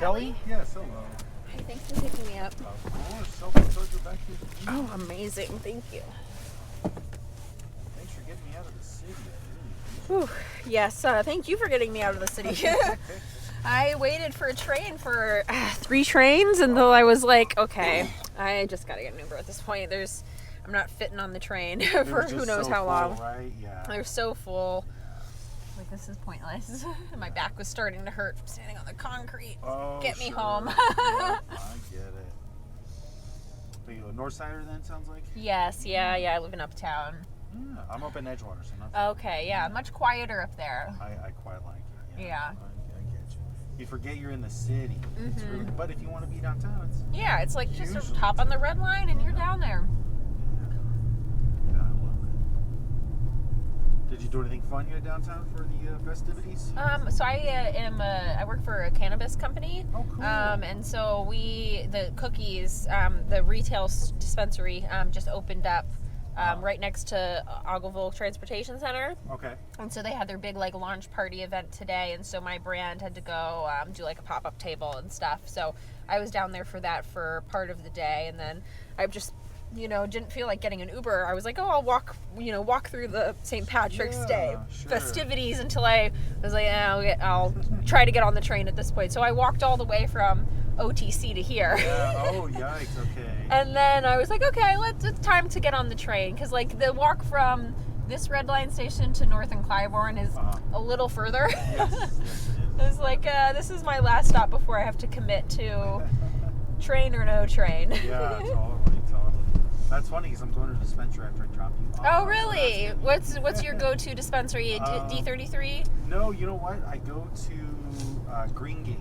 Kelly? Yes, hello. Hi, thanks for picking me up. Of course. Self-charger back here. Oh, amazing. Thank you. Thanks for getting me out of the city. Whew. Yes, thank you for getting me out of the city. I waited for a train for 3 trains until I was like, okay, I just gotta get an Uber at this point. I'm not fitting on the train for who knows how long. Full, right? Yeah. They're so full. Like, this is pointless. My back was starting to hurt from standing on the concrete. Oh, Get me sure. home. Yeah, I get it. Are you a north sider then, sounds like? Yes, yeah, I live in Uptown. Yeah, I'm up in Edgewater, so not Okay, yeah, much quieter up there. I quite like it. Yeah. I get you. You forget you're in the city. It's Mm-hmm. really, but if you want to be downtown, it's Yeah, it's like just usually hop on the red line and you're down there. yeah, I love it. Did you do anything fun here downtown for the festivities? So I work for a cannabis company. Oh, cool. And so the cookies, the retail dispensary just opened up right next to Ogilville Transportation Center. Okay. And so they had their big like launch party event today, and so my brand had to go do like a pop-up table and stuff. So I was down there for that for part of the day, and then I just didn't feel like getting an Uber. I was like, I'll walk through the St. Patrick's Day festivities until I was like, I'll try to get on the train at this point. So I walked all the way from OTC to here. Yeah. Oh, yikes. Okay. And then I was like, okay, it's time to get on the train, because like the walk from this red line station to North and Clybourne is a little further. Yes, it is. I was like, this is my last stop before I have to commit to train or no train. Yeah, totally. That's funny because I'm going to the dispensary after I drop you off. Oh, really? What's your go-to dispensary? D33? No, you know what? I go to Green Gate.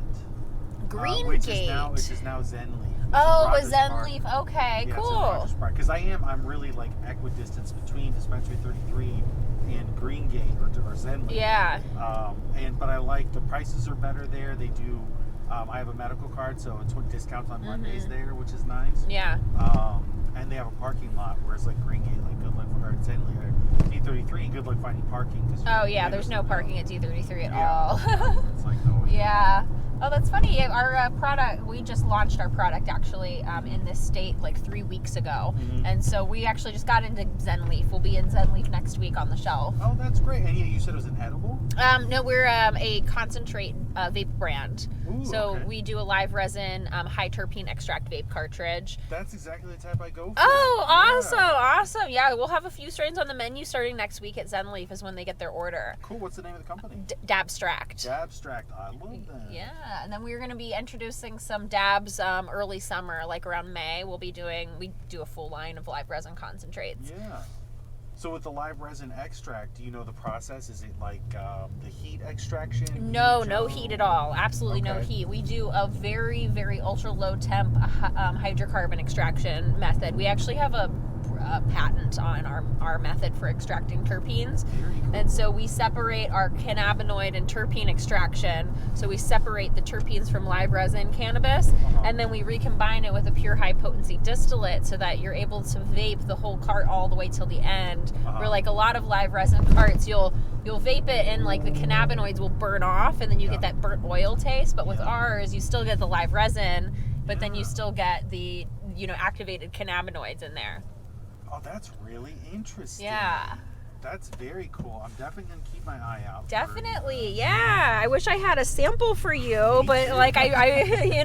Green Gate? Which is now Zen Leaf. Oh, it was Zen Leaf. Okay, yeah, cool. Because I'm really like equidistance between Dispensary 33 and Green Gate or Zen Leaf. Yeah. But I like the prices are better there. They do. I have a medical card, so it's discounts on Mondays there, which is nice. Yeah. And they have a parking lot, whereas like Green Gate, like good luck or Zen Leaf, or D33, good luck finding parking. Oh yeah, there's no parking at D33 at all. It's like no. Yeah. Oh, that's funny. Our product, we just launched our product actually in this state like 3 weeks ago. Mm-hmm. And so we actually just got into Zen Leaf. We'll be in Zen Leaf next week on the shelf. Oh, that's great. And you said it was an edible? No, we're a concentrate vape brand. Ooh, so okay. we do a live resin, high terpene extract vape cartridge. That's exactly the type I go for. Oh, awesome. Yeah, we'll have a few strains on the menu starting next week at Zen Leaf is when they get their order. Cool. What's the name of the company? Dabstract. Dabstract. I love that. Yeah, and then we're going to be introducing some dabs early summer, like around May. We do a full line of live resin concentrates. Yeah. So with the live resin extract, do you know the process? Is it like the heat extraction? No heat at all. Absolutely no Okay. heat. We do a very, very ultra low temp hydrocarbon extraction method. We actually have a patent on our method for extracting terpenes. Very cool. And so we separate our cannabinoid and terpene extraction. So we separate the terpenes from live resin cannabis, and then we recombine it with a pure high potency distillate so that you're able to vape the whole cart all the way till the end. Where like a lot of live resin carts, you'll vape it and like the cannabinoids will burn off and then you get that burnt oil taste. But with ours, you still get the live resin, but then you still get the activated cannabinoids in there. Oh, that's really interesting. Yeah. That's very cool. I'm definitely going to keep my eye out. Definitely, yeah. I wish I had a sample for you, but like I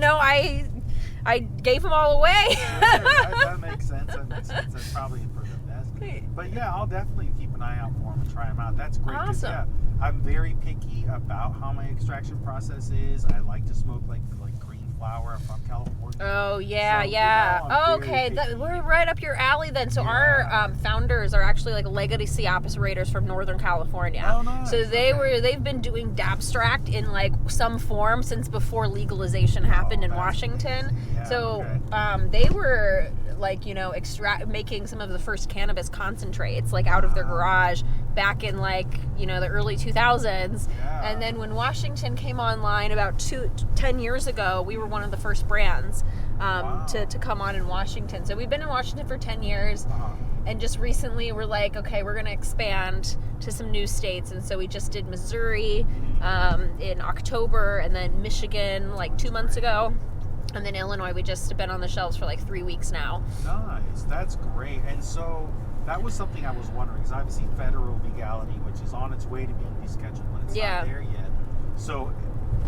gave them all away. That makes sense. That's probably for the best. But yeah, I'll definitely keep an eye out for them and try them out. That's great. 'Cause, Awesome. I'm very picky about how my extraction process is. I like to smoke like green flower. I'm from California. Oh yeah, So, yeah. I'm very Okay, picky. we're right up your alley then. So our founders are actually like legacy operators from Northern California. Oh, nice. So they've been doing Dabstract in like some form since before legalization happened in Washington. Yeah, So okay. they were like making some of the first cannabis concentrates like out of their garage back in like the early 2000s. Yeah. And then when Washington came online about 10 years ago, we were one of the first brands to come on in Washington. So we've been in Washington for 10 years. And just recently we're like, okay, we're going to expand to some new states. And so we just did Missouri in October, and then Michigan like 2 months ago. And then Illinois, we just been on the shelves for like 3 weeks now. Nice. That's great. And so that was something I was wondering, because obviously federal legality, which is on its way to being rescheduled, but it's not there yet. So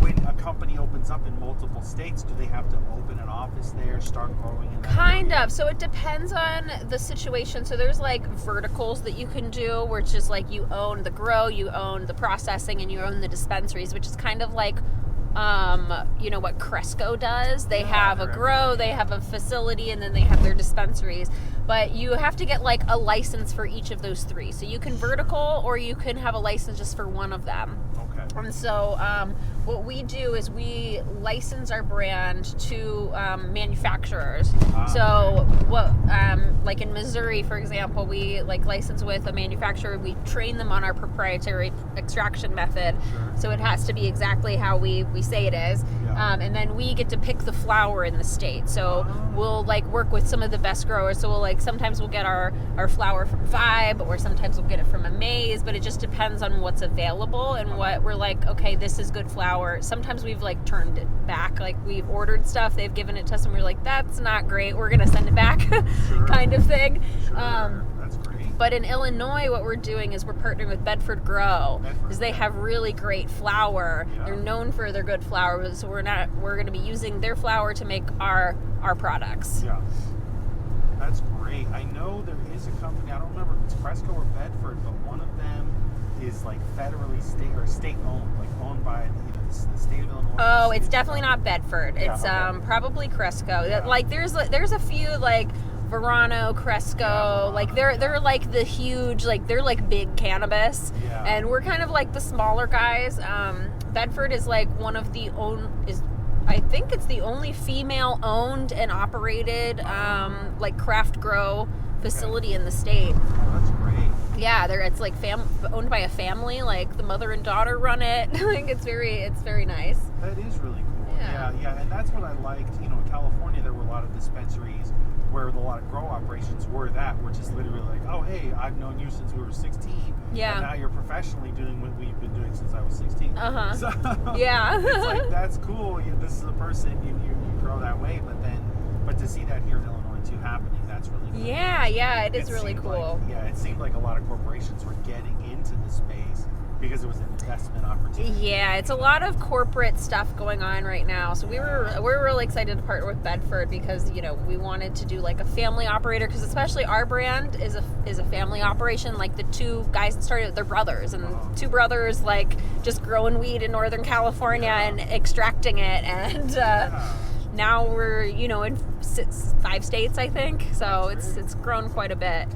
when a company opens up in multiple states, do they have to open an office there, start growing in that Kind area? of. So it depends on the situation. So there's like verticals that you can do, where it's just like you own the grow, you own the processing, and you own the dispensaries, which is kind of like you know what Cresco does. They have a grow, they have a facility, and then they have their dispensaries. But you have to get like a license for each of those three. So you can vertical, or you can have a license just for one of them. Okay. And so what we do is we license our brand to manufacturers. So what, like in Missouri, for example, we like license with a manufacturer. We train them on our proprietary extraction method. Sure. So it has to be exactly how we say it is. Yeah. And then we get to pick the flower in the state. So we'll like work with some of the best growers. So we'll like, sometimes we'll get our flower from Vibe, or sometimes we'll get it from Amaze, but it just depends on what's available and what we're like, okay, this is good flower. Sometimes we've like turned it back. Like we've ordered stuff, they've given it to us, and we're like, that's not great, we're going to send it back. Sure. kind of thing. Sure. That's great. But in Illinois, what we're doing is we're partnering with Bedford Grow, because they have really great flour. Yeah. They're known for their good flour, so we're going to be using their flour to make our products. Yeah. That's great. I know there is a company, I don't remember if it's Cresco or Bedford, but one of them is like federally state owned, like owned by either the state of Illinois. Oh, it's definitely not Bedford. Yeah, It's okay. probably Cresco. Yeah. Like there's a few like Verano, Cresco, Verano, like they're like the huge, like they're like big cannabis, Yeah. and we're kind of like the smaller guys. Bedford is like one of the I think it's the only female owned and operated like craft grow facility in the state. Oh, that's great. Yeah, it's like owned by a family. Like the mother and daughter run it. Like it's very nice. That is really cool. Yeah. Yeah, and that's what I liked. You know, in California, there were a lot of dispensaries where a lot of grow operations were just literally like, oh, hey, I've known you since we were 16. Yeah. And now you're professionally doing what we've been doing since I was 16. Uh-huh. So, Yeah. It's like, that's cool. This is a person, you grow that way, but to see that here in Illinois too happening, that's really cool. Yeah, it is really seemed cool. Like, it seemed like a lot of corporations were getting into the space because it was an investment opportunity. Yeah, it's a lot of corporate stuff going on right now. So we're really excited to partner with Bedford, because we wanted to do like a family operator, because especially our brand is a family operation. Like the two guys that started, they're brothers, and two brothers like just growing weed in Northern California and extracting it, and now we're in 5 states, I think. So it's grown quite a bit.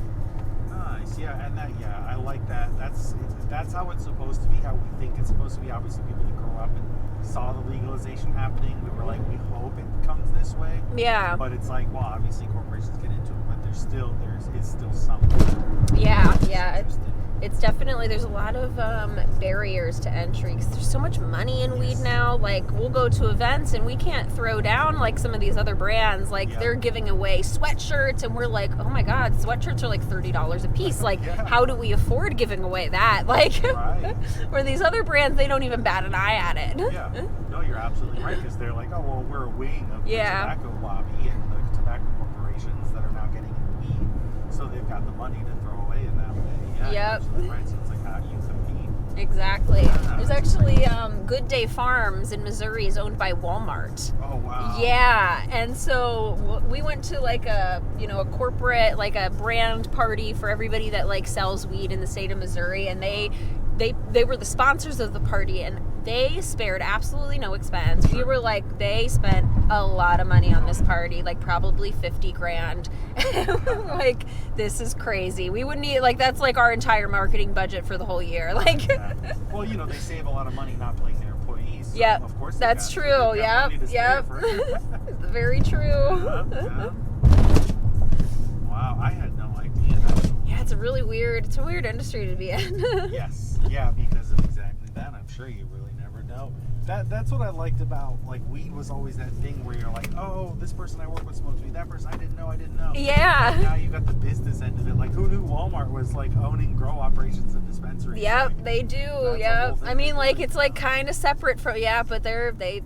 Nice, yeah, and I like that. That's how it's supposed to be, how we think it's supposed to be. Obviously, people that grew up and saw the legalization happening, we were like, we hope it comes this way. Yeah. But it's like, well, obviously corporations get into it, but there's still something. Yeah. Interesting. It's definitely, there's a lot of barriers to entry, because there's so much money in weed now. Like, we'll go to events and we can't throw down like some of these other brands. Like, they're giving away sweatshirts, and we're like, oh my God, sweatshirts are like $30 a piece. Like, how do we afford giving away that? Like, Right. where these other brands, they don't even bat an eye at it. Yeah. No, you're absolutely right, because they're like, oh, well, we're a wing of the Yeah. tobacco lobby and the tobacco corporations that are now getting into weed, so they've got the money to throw away in that way. Yeah, you're Yep. absolutely right. So it's like, how do you compete? Exactly. Yeah, There's that's actually Good Day Farms in Missouri is owned by Walmart. Oh, wow. Yeah, and so we went to like a corporate, like a brand party for everybody that like sells weed in the state of Missouri, and they were the sponsors of the party, and they spared absolutely no expense. We were like, they spent a lot of money on this party, like probably $50,000. Like, this is crazy. We wouldn't need, like, that's like our entire marketing budget for the whole year. Like, Well, they save a lot of money not paying their employees. So yeah, of course that's true. Yep. Very true. Yeah. Wow, I had no idea. Yeah, it's a weird industry to be in. Yes, yeah, because of exactly that. I'm sure you really never know. That's what I liked about, like, weed was always that thing where you're like, oh, this person I work with smokes weed, that person I didn't know. Yeah. And now you got the business end of it. Like, who knew Walmart was like owning grow operations and dispensaries? Yep, Like, they do. that's Yep. the whole I mean, thing. like, it's like kind of separate from, but they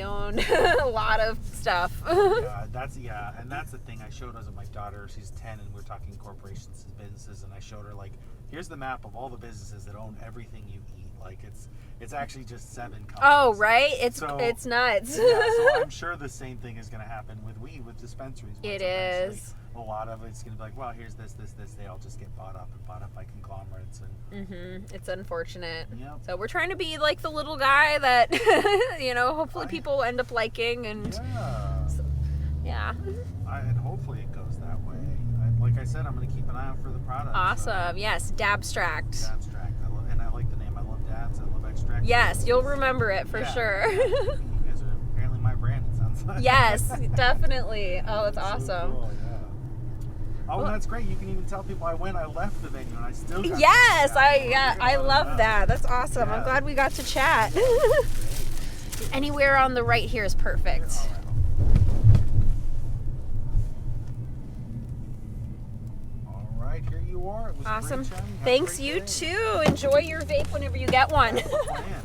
own a lot of stuff. and that's the thing I showed us with my daughter. She's 10, and we're talking corporations and businesses, and I showed her, like, here's the map of all the businesses that own everything you eat. Like, it's actually just 7 companies. Oh, right? It's nuts. Yeah, so I'm sure the same thing is going to happen with weed, with dispensaries. It is. A lot of it's going to be like, well, here's this. They all just get bought up by conglomerates. And It's unfortunate. Yep. So we're trying to be like the little guy that, hopefully people end up liking. And yeah. And hopefully it goes that way. Like I said, I'm going to keep an eye out for the product. Awesome. Yes, Dabstract. Dabstract. I like the name. I love dabs. I love extract. Yes, you'll remember it for sure. You guys are apparently my brand, it sounds like. Yes, definitely. Oh, it's awesome. So cool, yeah. Oh, and that's great. You can even tell people I left the venue and I still got Yes, I love that. That's awesome. Yeah. I'm glad we got to chat. Anywhere on the right here is perfect. All right, here you are. It was Awesome. great chatting. Have a Thanks, great you day. too. Enjoy your vape whenever you get one. That's the plan.